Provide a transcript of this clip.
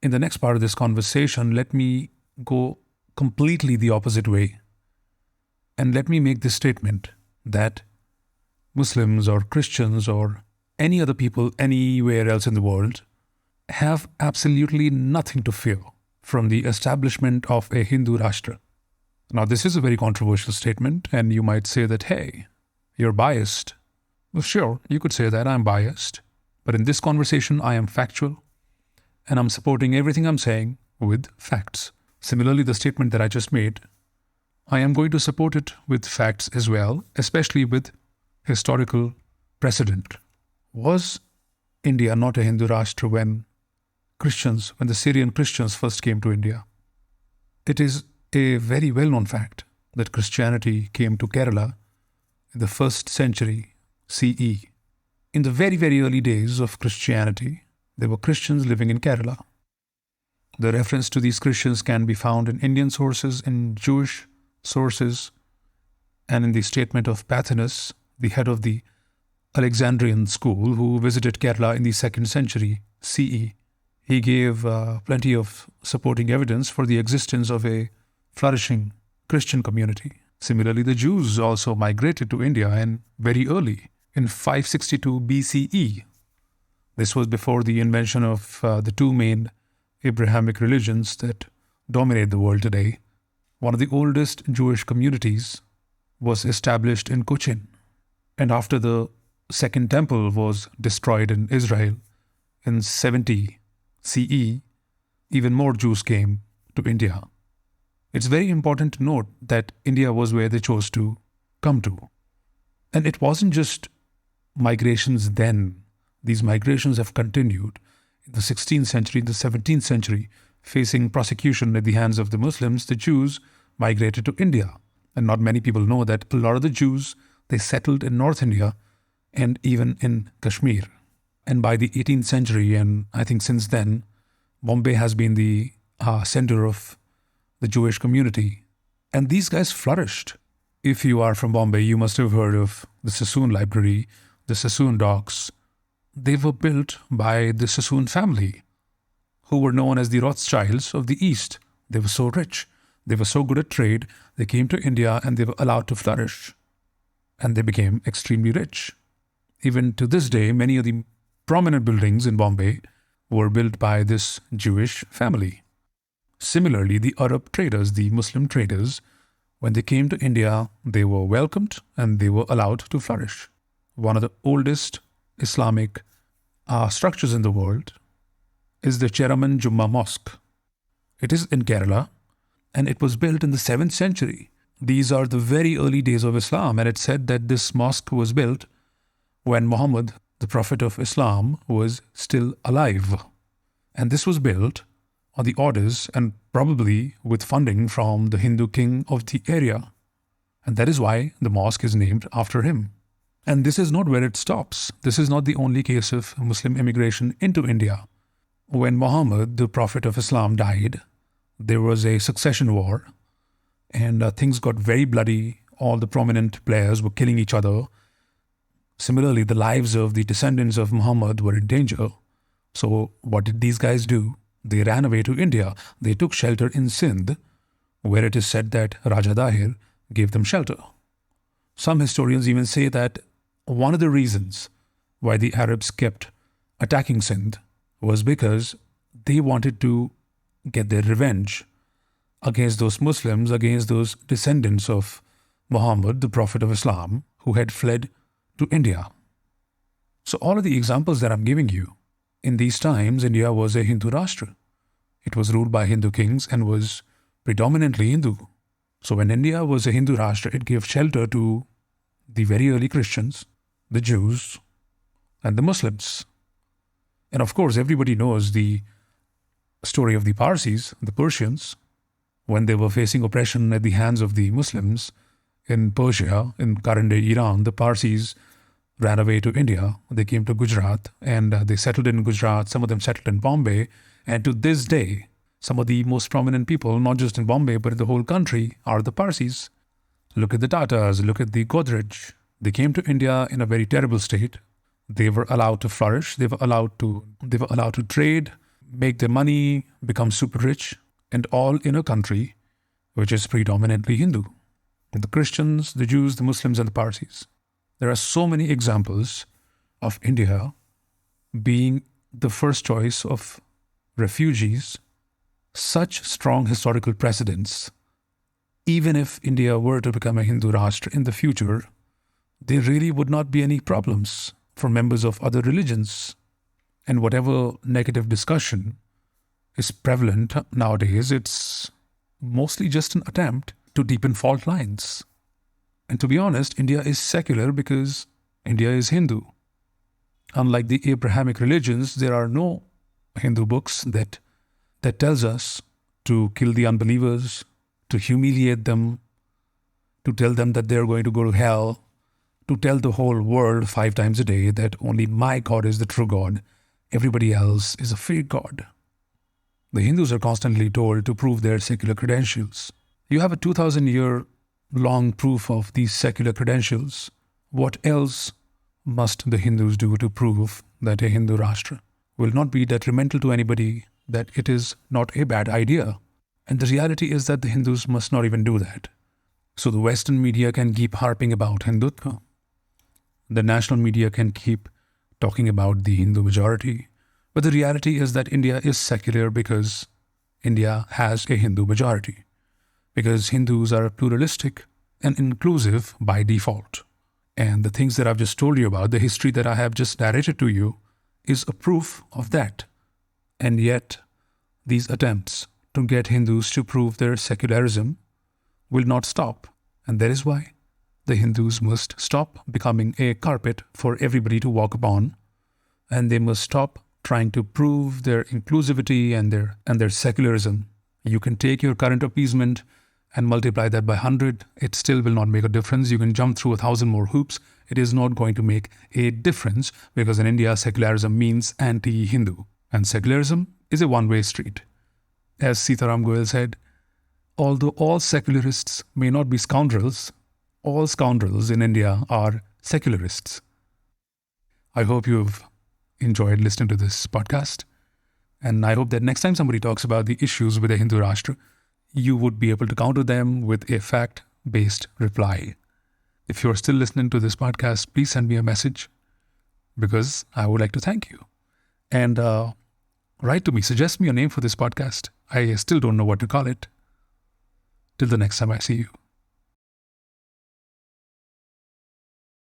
In the next part of this conversation, let me go completely the opposite way. And let me make this statement that Muslims or Christians or any other people anywhere else in the world have absolutely nothing to fear from the establishment of a Hindu Rashtra. Now, this is a very controversial statement, and you might say that, hey, you're biased. Well, sure, you could say that I'm biased. But in this conversation, I am factual, and I'm supporting everything I'm saying with facts. Similarly, the statement that I just made, I am going to support it with facts as well, especially with historical precedent. Was India not a Hindu Rashtra when the Syrian Christians first came to India? It is a very well-known fact that Christianity came to Kerala in the 1st century CE. In the very, very early days of Christianity, there were Christians living in Kerala. The reference to these Christians can be found in Indian sources, in Jewish sources, and in the statement of Pathinus, the head of the Alexandrian school, who visited Kerala in the 2nd century CE. He gave plenty of supporting evidence for the existence of a flourishing Christian community. Similarly, the Jews also migrated to India and very early, in 562 BCE. This was before the invention of the two main Abrahamic religions that dominate the world today. One of the oldest Jewish communities was established in Cochin. And after the Second Temple was destroyed in Israel in 70 CE, even more Jews came to India. It's very important to note that India was where they chose to come to. And it wasn't just migrations then. These migrations have continued in the 16th century, in the 17th century. Facing prosecution at the hands of the Muslims, the Jews migrated to India. And not many people know that a lot of the Jews, they settled in North India and even in Kashmir. And by the 18th century, and I think since then, Bombay has been the center of the Jewish community. And these guys flourished. If you are from Bombay, you must have heard of the Sassoon Library, the Sassoon Docks. They were built by the Sassoon family, who were known as the Rothschilds of the East. They were so rich. They were so good at trade. They came to India and they were allowed to flourish. And they became extremely rich. Even to this day, many of the prominent buildings in Bombay were built by this Jewish family. Similarly, the Arab traders, the Muslim traders, when they came to India, they were welcomed and they were allowed to flourish. One of the oldest Islamic structures in the world is the Cheraman Jumma Mosque. It is in Kerala and it was built in the 7th century. These are the very early days of Islam, and it's said that this mosque was built when Muhammad, the Prophet of Islam, was still alive. And this was built on the orders and probably with funding from the Hindu king of the area. And that is why the mosque is named after him. And this is not where it stops. This is not the only case of Muslim immigration into India. When Muhammad, the Prophet of Islam, died, there was a succession war and things got very bloody. All the prominent players were killing each other. Similarly, the lives of the descendants of Muhammad were in danger. So what did these guys do? They ran away to India. They took shelter in Sindh, where it is said that Raja Dahir gave them shelter. Some historians even say that one of the reasons why the Arabs kept attacking Sindh was because they wanted to get their revenge against those Muslims, against those descendants of Muhammad, the Prophet of Islam, who had fled to India. So all of the examples that I'm giving you, in these times, India was a Hindu Rashtra. It was ruled by Hindu kings and was predominantly Hindu. So when India was a Hindu Rashtra, it gave shelter to the very early Christians, the Jews, and the Muslims. And of course, everybody knows the story of the Parsis, the Persians, when they were facing oppression at the hands of the Muslims in Persia, in current-day Iran. The Parsis ran away to India. They came to Gujarat and they settled in Gujarat. Some of them settled in Bombay. And to this day, some of the most prominent people, not just in Bombay, but in the whole country, are the Parsis. Look at the Tatas, look at the Godrej. They came to India in a very terrible state. They were allowed to flourish. They were allowed to trade. make their money, become super rich, and all in a country which is predominantly Hindu. The Christians, the Jews, the Muslims, and the Parsis. There are so many examples of India being the first choice of refugees, such strong historical precedents. Even if India were to become a Hindu Rashtra in the future, there really would not be any problems for members of other religions. And whatever negative discussion is prevalent nowadays, it's mostly just an attempt to deepen fault lines. And to be honest, India is secular because India is Hindu. Unlike the Abrahamic religions, there are no Hindu books that tells us to kill the unbelievers, to humiliate them, to tell them that they're going to go to hell, to tell the whole world 5 times a day that only my God is the true God, everybody else is a fake God. The Hindus are constantly told to prove their secular credentials. You have a 2,000-year-long proof of these secular credentials. What else must the Hindus do to prove that a Hindu Rashtra will not be detrimental to anybody, that it is not a bad idea? And the reality is that the Hindus must not even do that. So the Western media can keep harping about Hindutva. The national media can keep talking about the Hindu majority. But the reality is that India is secular because India has a Hindu majority. Because Hindus are pluralistic and inclusive by default. And the things that I've just told you about, the history that I have just narrated to you, is a proof of that. And yet, these attempts to get Hindus to prove their secularism will not stop. And that is why the Hindus must stop becoming a carpet for everybody to walk upon. And they must stop trying to prove their inclusivity and their secularism. You can take your current appeasement and multiply that by 100. It still will not make a difference. You can jump through 1,000 more hoops. It is not going to make a difference because in India, secularism means anti-Hindu. And secularism is a one-way street. As Sitaram Goel said, although all secularists may not be scoundrels, all scoundrels in India are secularists. I hope you've enjoyed listening to this podcast. And I hope that next time somebody talks about the issues with the Hindu Rashtra, you would be able to counter them with a fact-based reply. If you're still listening to this podcast, please send me a message because I would like to thank you. And write to me, suggest me a name for this podcast. I still don't know what to call it. Till the next time I see you.